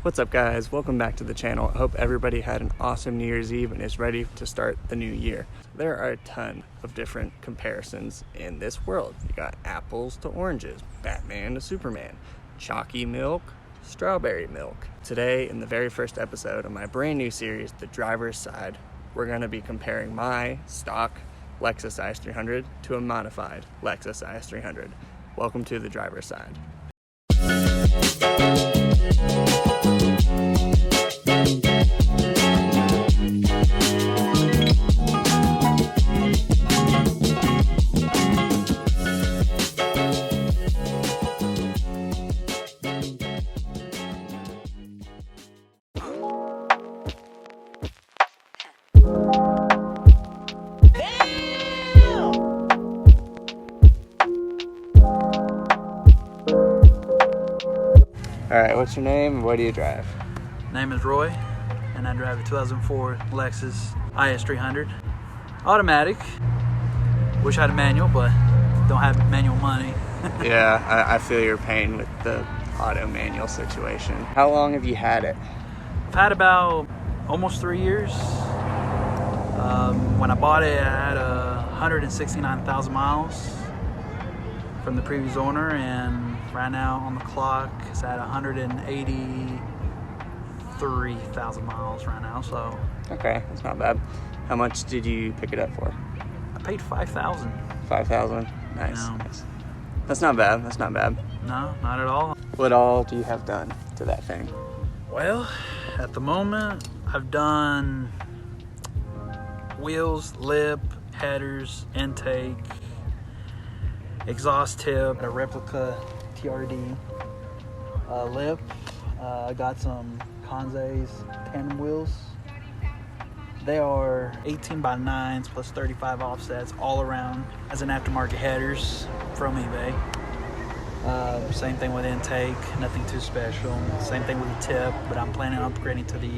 What's up, guys? Welcome back to the channel. I hope everybody had an awesome New Year's Eve and is ready to start the new year. There are a ton of different comparisons in this world. You got apples to oranges, Batman to Superman, chalky milk, strawberry milk. Today, in the very first episode of my brand new series, The Driver's Side, we're going to be comparing my stock Lexus IS300 to a modified Lexus IS300. Welcome to The Driver's Side. All right, what's your name and what do you drive? Name is Roy, and I drive a 2004 Lexus IS300. Automatic. Wish I had a manual, but don't have manual money. Yeah, I feel your pain with the auto manual situation. How long have you had it? I've had about almost 3 years. When I bought it, I had 169,000 miles from the previous owner, and right now on the clock it's at 183,000 miles right now. So okay, that's not bad. How much did you pick it up for? I paid $5,000. $5,000. Nice. Nice. That's not bad. That's not bad. No, not at all. What all do you have done to that thing? Well, at the moment I've done wheels, lip, headers, intake, exhaust tip, a replica TRD lip. I got some Kanze's tandem wheels. They are 18 by 9s plus 35 offsets all around as an aftermarket headers from eBay. Same thing with intake, nothing too special. Same thing with the tip, but I'm planning on upgrading to the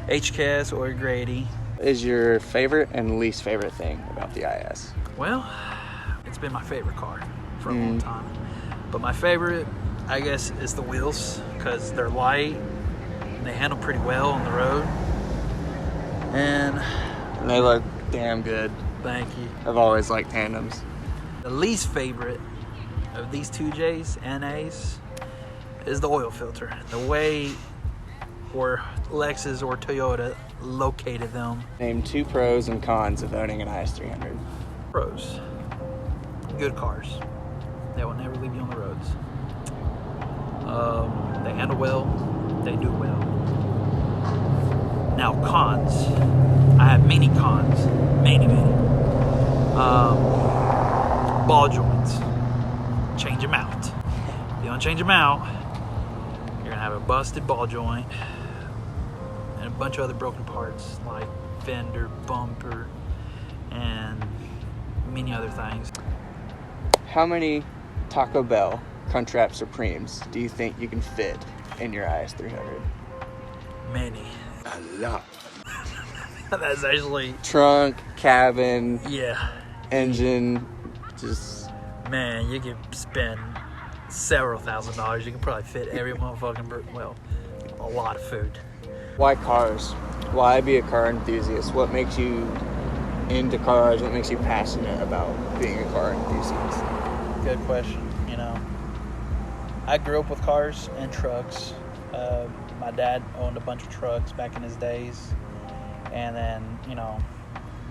HKS or Grady. Is your favorite and least favorite thing about the IS? Well, it's been my favorite car for a long time. But my favorite, I guess, is the wheels, because they're light and they handle pretty well on the road. And they look damn good. Thank you. I've always liked tandems. The least favorite of these 2Js and A's is the oil filter. The way where Lexus or Toyota located them. Name 2 pros and cons of owning an IS300. Pros. Good cars. They will never leave you on the roads. They handle well. They do well. Now cons. I have many cons. Many. Ball joints. Change them out. If you don't change them out, you're going to have a busted ball joint and a bunch of other broken parts like fender, bumper, and many other things. How many Taco Bell Crunchwrap Supremes do you think you can fit in your IS300? Many. A lot. That's actually... Trunk, cabin, yeah, engine, just... Man, you could spend several $1,000s. You can probably fit every motherfucking... Well, a lot of food. Why cars? Why be a car enthusiast? What makes you into cars? What makes you passionate about being a car enthusiast? Good question. You know, I grew up with cars and trucks. My dad owned a bunch of trucks back in his days. And then, you know,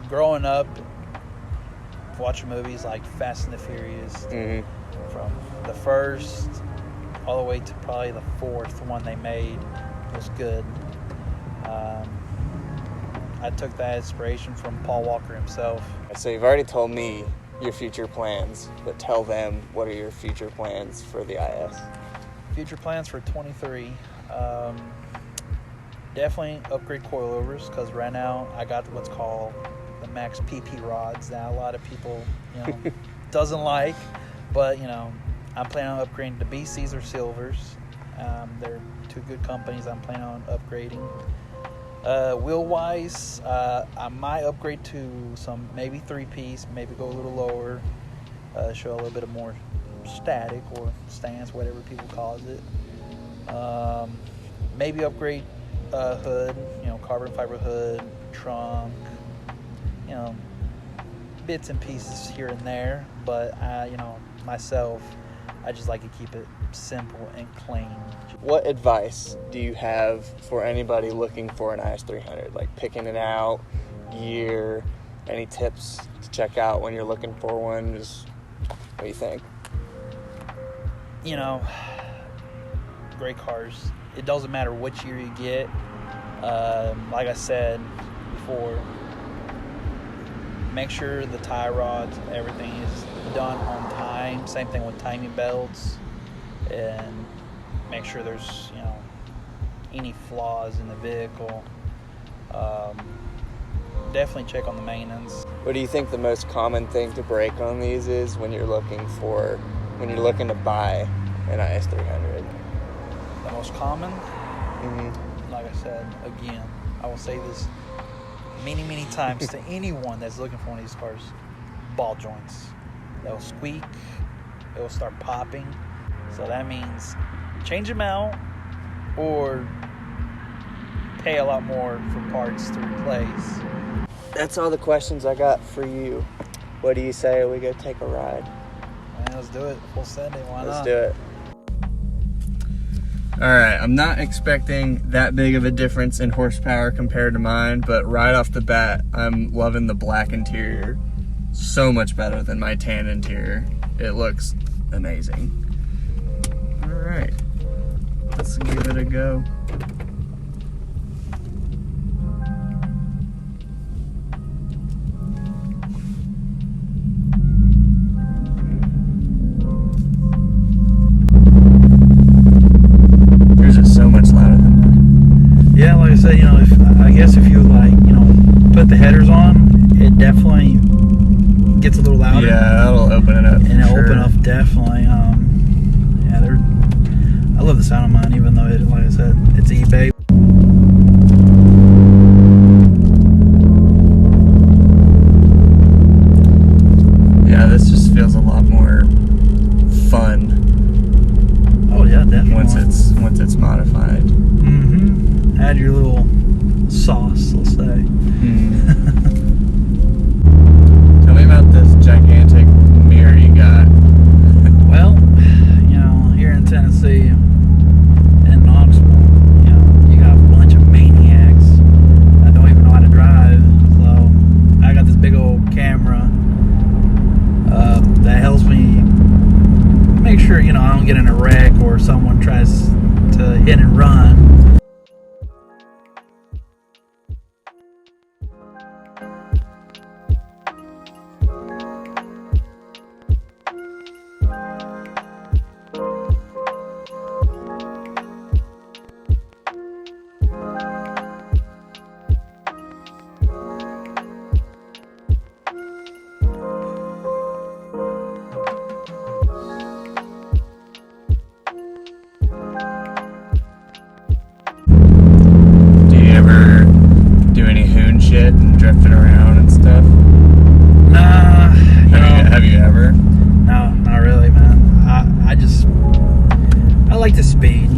growing up, watching movies like Fast and the Furious, from the first all the way to probably the 4th one they made was good. I took that inspiration from Paul Walker himself. So you've already told me your future plans, but tell them, what are your future plans for the IS? Future plans for 23. Definitely upgrade coilovers, because right now I got what's called the Max PP rods that a lot of people, you know, doesn't like. But, you know, I'm planning on upgrading to BCs or Silvers. They're 2 good companies I'm planning on upgrading. Wheel-wise, I might upgrade to some maybe 3-piece, maybe go a little lower, show a little bit of more static or stance, whatever people calls it. maybe upgrade hood, carbon fiber hood, trunk, bits and pieces here and there. But myself, I just like to keep it simple and clean. What advice do you have for anybody looking for an IS300? Like picking it out, gear, any tips to check out when you're looking for one? Just what do you think? Great cars. It doesn't matter which year you get. Like I said before, make sure the tie rods, everything is done on time. Same thing with timing belts, and make sure there's any flaws in the vehicle. Definitely check on the maintenance. What do you think the most common thing to break on these is when you're looking to buy an IS300? The most common, Mm-hmm. like I said, again, I will say this many times to anyone that's looking for one of these cars: ball joints. They'll squeak, it'll start popping. So that means change them out or pay a lot more for parts to replace. That's all the questions I got for you. What do you say we go take a ride? Man, let's do it. Full sending. Why not? Let's do it. All right, I'm not expecting that big of a difference in horsepower compared to mine, but right off the bat, I'm loving the black interior. So much better than my tan interior. It looks amazing. All right, let's give it a go. Yeah, like I said, if you put the headers on, it definitely gets a little louder. Yeah, that'll open it up. And it'll open up definitely. I love the sound of mine, even though like I said, it's eBay. Yeah, this just feels a lot more fun. Oh yeah, definitely. Once it's modified. Mm-hmm. Add your little sauce, let's say. Tell me about this gigantic mirror you got. Well, here in Tennessee, in Knoxville, you got a bunch of maniacs that don't even know how to drive. So I got this big old camera that helps me make sure I don't get in a wreck or someone tries to hit and run. And drifting around and stuff? Nah. Have you ever? No, not really, man. I like the speed,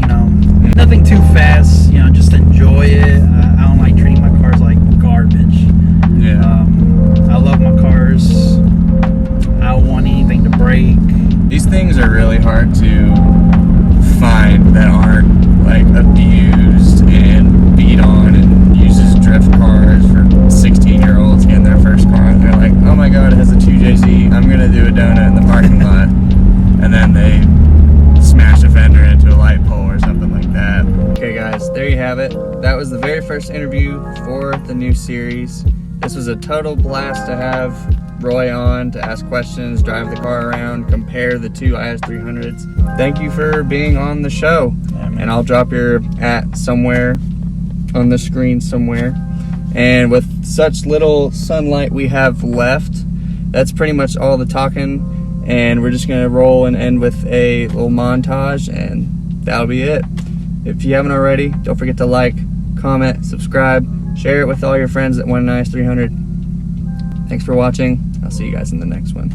Nothing too fast, just enjoy it. I don't like treating my cars like garbage. Yeah. I love my cars. I don't want anything to break. These things are really hard to find that aren't like abused and beat on and uses drift cars for 16-year-olds in their first car, and they're like, oh my god, it has a 2JZ, I'm gonna do a donut in the parking lot, and then they smash a fender into a light pole or something like that. Okay guys, there you have it. That was the very first interview for the new series. This was a total blast to have Roy on to ask questions, drive the car around, compare the two IS300s. Thank you for being on the show. Yeah, and I'll drop your @ somewhere on the screen somewhere. And with such little sunlight we have left, that's pretty much all the talking, and we're just gonna roll and end with a little montage, and that'll be it. If you haven't already, don't forget to like, comment, subscribe, share it with all your friends that want an IS300. Thanks for watching. I'll see you guys in the next one.